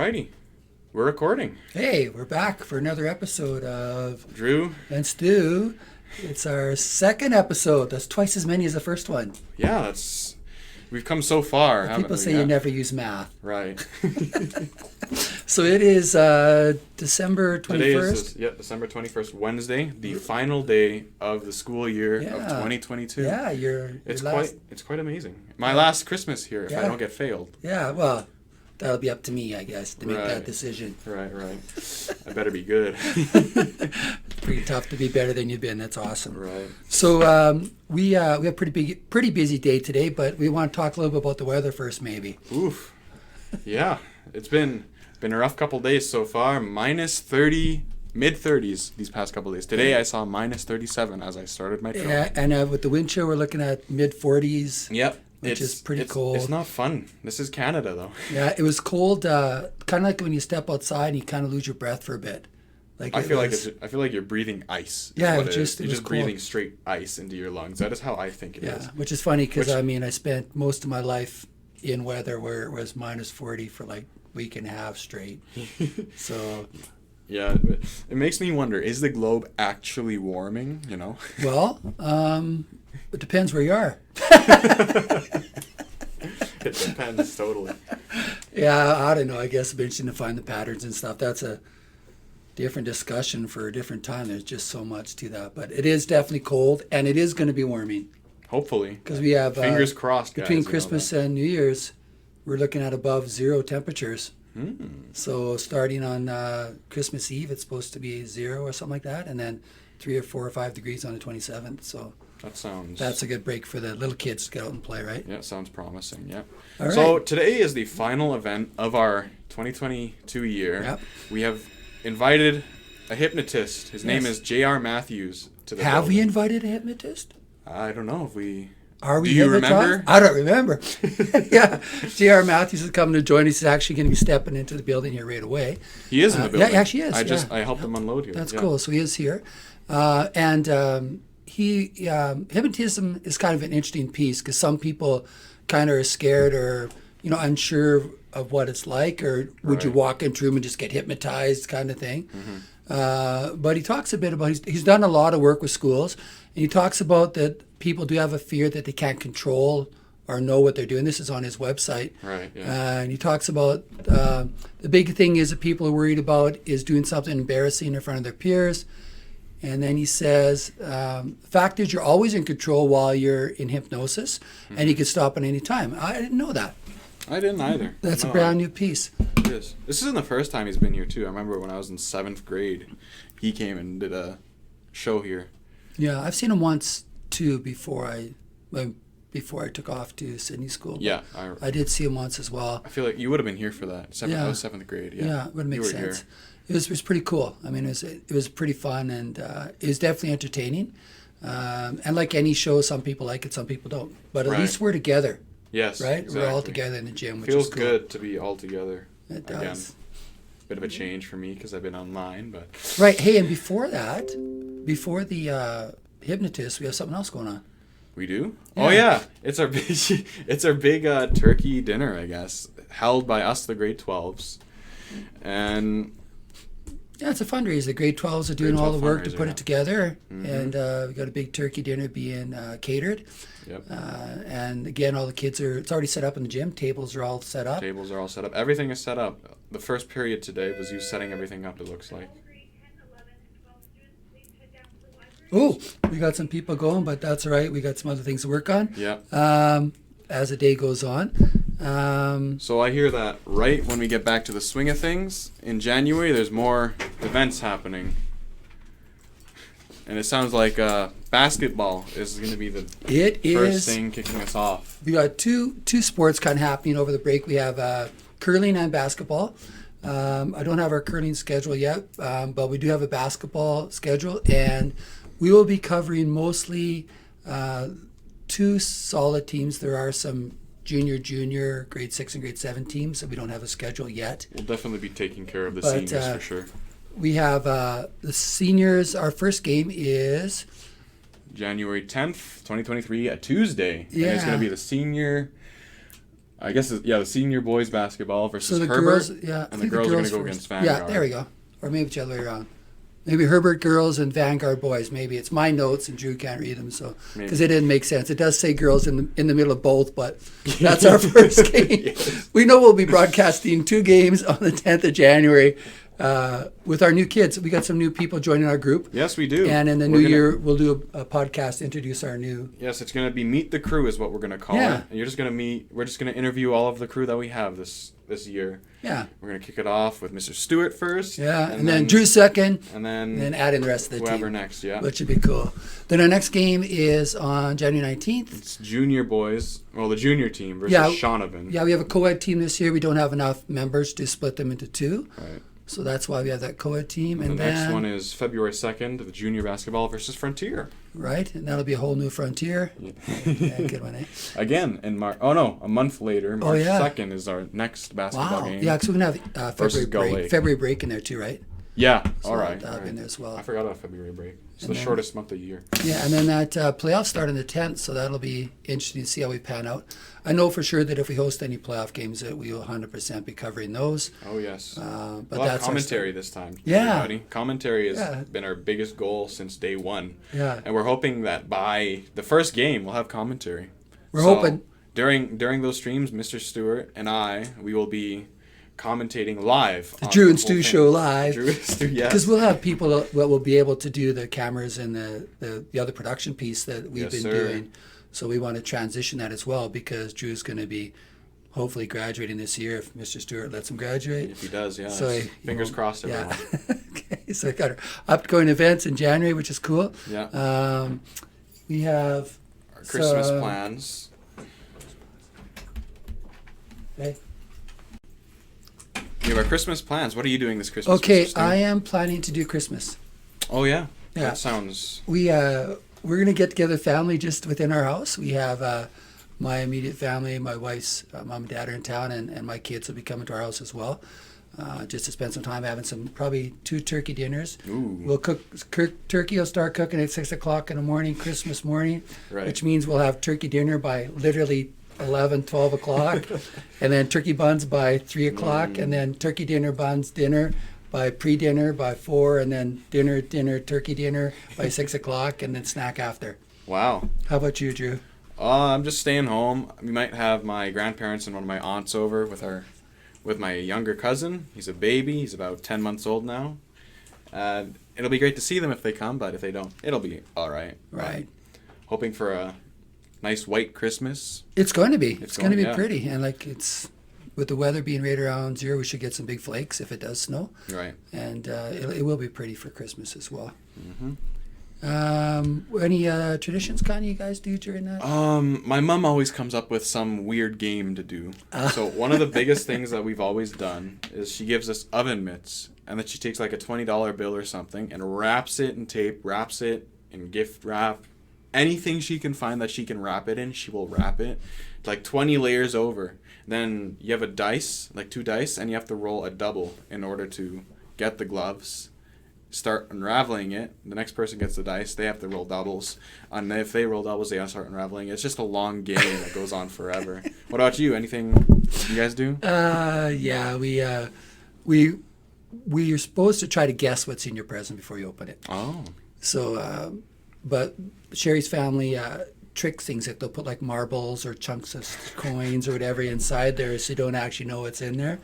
Alrighty, we're recording. Hey, we're back for another episode of Drew and Stu. It's our second episode. That's twice as many as the first one. Yeah, we've come so far. But people say you never use math. Right. So it is December 21st. Today is December 21st, Wednesday, the final day of the school year of 2022. Yeah, it's quite amazing. My last Christmas here, if I don't get failed. Yeah, well, that'll be up to me, I guess, to make that decision. Right. I better be good. Pretty tough to be better than you've been. That's awesome. Right. So we have a pretty busy day today, but we want to talk a little bit about the weather first, maybe. Oof. Yeah, it's been a rough couple days so far. Minus 30, mid-30s these past couple days. Today I saw minus 37 as I started my trip. Yeah, and with the wind chill, we're looking at mid-40s. Yep. Which is pretty cold. It's not fun. This is Canada, though. Yeah, it was cold. Kind of like when you step outside and you kind of lose your breath for a bit. I feel like you're breathing ice. Yeah, you're just cold. breathing straight ice into your lungs. That is how I think it is. Yeah, which is funny because I spent most of my life in weather where it was minus 40 for like a week and a half straight. So. Yeah, it makes me wonder: is the globe actually warming? You know. Well, it depends where you are. It depends totally. Yeah, I don't know. I guess it's interesting to find the patterns and stuff. That's a different discussion for a different time. There's just so much to that, but it is definitely cold, and it is going to be warming. Hopefully, because we have fingers crossed. Between Christmas and New Year's, we're looking at above zero temperatures. So starting on Christmas Eve, it's supposed to be 0 or something like that, and then 3 or 4 or 5 degrees on the 27th. So that's a good break for the little kids to get out and play, right? Yeah, sounds promising. Yeah. All right. So today is the final event of our 2022 year. Yep. We have invited a hypnotist. His name is J.R. Matthews to the Have building. we invited a hypnotist? I don't know if we. Are we? Do you remember? I don't remember. Yeah, J.R. Matthews is coming to join us. He's actually going to be stepping into the building here right away. He is in the building. Yeah, actually is. I helped him unload here. That's cool. So he is here, hypnotism is kind of an interesting piece because some people kind of are scared or unsure of what it's like, or would you walk into a room and just get hypnotized, kind of thing. But he talks a bit about he's done a lot of work with schools, and he talks about that people do have a fear that they can't control or know what they're doing. This is on his website. Right. Yeah. And he talks about the big thing is that people are worried about is doing something embarrassing in front of their peers. And then he says, the fact is you're always in control while you're in hypnosis, and you can stop at any time. I didn't know that. I didn't either. That's a brand new piece. It is. This isn't the first time he's been here, too. I remember when I was in 7th grade, he came and did a show here. Yeah, I've seen him once, too, before I took off to Sydney School. Yeah. I did see him once as well. I feel like you would have been here for that. I was 7th grade. Yeah, it would make sense. It was pretty cool. I mean, it was pretty fun, and it was definitely entertaining. And like any show, some people like it, some people don't. But at least we're together. Yes, right? Exactly. We're all together in the gym, which feels is cool. good to be all together. It does. Again, bit of a change for me because I've been online, but right. Hey, and before the hypnotist, we have something else going on. We do? Yeah. Oh yeah, it's our big turkey dinner, I guess, held by us, the grade 12s, and. Yeah, it's a fundraiser. The grade 12s are doing all the work to put it together, and we got a big turkey dinner being catered. Yep. And again, all the kids it's already set up in the gym. Tables are all set up. Everything is set up. The first period today was you setting everything up, it looks like. Oh, we got some people going, but that's all right. We got some other things to work on. Yeah. As the day goes on. So I hear that right when we get back to the swing of things, in January there's more events happening. And it sounds like basketball is going to be the first thing kicking us off. We got two sports kind of happening over the break. We have curling and basketball. I don't have our curling schedule yet, but we do have a basketball schedule, and we will be covering mostly 2 solid teams. There are some junior, grade 6 and grade 7 teams, so we don't have a schedule yet. We'll definitely be taking care of the seniors for sure. We have the seniors. Our first game is January 10th, 2023, a Tuesday. Yeah. And it's going to be the senior I guess, the senior boys basketball versus So the Herbert. girls, yeah. I And the think girls are going to girls go first. against Vanguard. Yeah, there we go. Or maybe it's the other way around. Maybe Herbert girls and Vanguard boys. Maybe it's my notes and Drew can't read them, so because it didn't make sense. It does say girls in the middle of both, but that's our first game. Yes. We know we'll be broadcasting 2 games on the 10th of January with our new kids. We got some new people joining our group. Yes, we do. And in the new year, we'll do a podcast to introduce our new. Yes, it's going to be Meet the Crew is what we're going to call it. And we're just going to interview all of the crew that we have this year. Yeah. We're going to kick it off with Mr. Stewart first. Yeah, and then Drew second. And then add in the rest of the team. whoever next, yeah. Which would be cool. Then our next game is on January 19th. It's junior boys, the junior team versus Shaunavon. Yeah, we have a co-ed team this year. We don't have enough members to split them into 2. Right. So that's why we have that co-ed team. And the next one is February 2nd, the junior basketball versus Frontier. Right, and that'll be a whole new Frontier. Yeah. Yeah, good one, eh? Again, in March. Oh, no, a month later, March 2nd is our next basketball game. Yeah, because we're going to have February break in there too, right? Yeah, So all right. that'll be in there as well. I forgot about February break. It's And the then- shortest month of the year. Yeah, and then that playoffs start on the 10th, so that'll be interesting to see how we pan out. I know for sure that if we host any playoff games, that we will 100% be covering those. Oh, yes. But We'll have that's commentary this time. Yeah. Everybody. Commentary has Yeah. been our biggest goal since day one. Yeah. And we're hoping that by the first game, we'll have commentary. We're hoping. During those streams, Mr. Stewart and we will be commentating live. The on Drew and whole Stu thing. show live. Drew and Stu, yes. Because we'll have people that will be able to do the cameras and the other production piece that we've Yes, been sir. doing. So we want to transition that as well because Drew's going to be hopefully graduating this year if Mr. Stewart lets him graduate. If he does, yeah. So Fingers crossed, everyone. Yeah. Okay, so I got our upcoming events in January, which is cool. Yeah. We have Our Christmas plans. Okay. We have our Christmas plans. What are you doing this Christmas? Okay, Mr. Stu? I am planning to do Christmas. Oh, yeah. Yeah. That sounds... We're gonna get together family just within our house. We have my immediate family, my wife's mom and dad are in town, and my kids will be coming to our house as well, just to spend some time having probably 2 turkey dinners. Ooh. We'll cook turkey. Will start cooking at 6 o'clock in the morning, Christmas morning, Right. which means we'll have turkey dinner by literally 11, 12 o'clock, and then turkey buns by 3 o'clock, and then turkey dinner dinner by pre-dinner by 4, and then dinner, turkey dinner by 6 o'clock, and then snack after. Wow. How about you, Drew? I'm just staying home. We might have my grandparents and one of my aunts over with my younger cousin. He's a baby. He's about 10 months old now. It'll be great to see them if they come, but if they don't, it'll be all right. Right. Hoping for a nice white Christmas. It's going to be. It's going to be yeah. pretty, and with the weather being right around 0, we should get some big flakes if it does snow, Right. and it will be pretty for Christmas as well. Mm-hmm. Any traditions, Connie, you guys do during that? My mom always comes up with some weird game to do. So one of the biggest things that we've always done is she gives us oven mitts, and then she takes like a $20 bill or something and wraps it in tape, wraps it in gift wrap. Anything she can find that she can wrap it in, she will wrap it. It's like 20 layers over. Then you have a dice, like 2 dice, and you have to roll a double in order to get the gloves. Start unraveling it. The next person gets the dice. They have to roll doubles. And if they roll doubles, they have to start unraveling it. It's just a long game that goes on forever. What about you? Anything you guys do? Yeah, we are supposed to try to guess what's in your present before you open it. Oh. So, but Sherry's family tricks things like they'll put like marbles or chunks of coins or whatever inside there, so you don't actually know what's in there.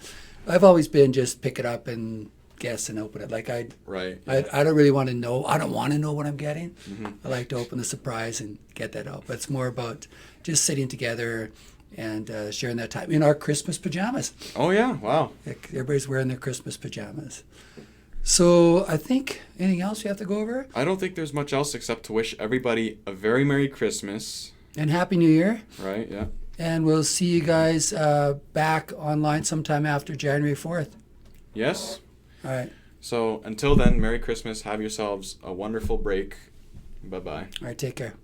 I've always been just pick it up and guess and open it. Like Right. I don't really want to know. I don't want to know what I'm getting. Mm-hmm. I like to open the surprise and get that out. But it's more about just sitting together and sharing that time in our Christmas pajamas. Oh, yeah. Wow. Like, everybody's wearing their Christmas pajamas. So I think anything else we have to go over? I don't think there's much else except to wish everybody a very Merry Christmas. And Happy New Year. Right, yeah. And we'll see you guys back online sometime after January 4th. Yes. All right. So until then, Merry Christmas. Have yourselves a wonderful break. Bye-bye. All right, take care.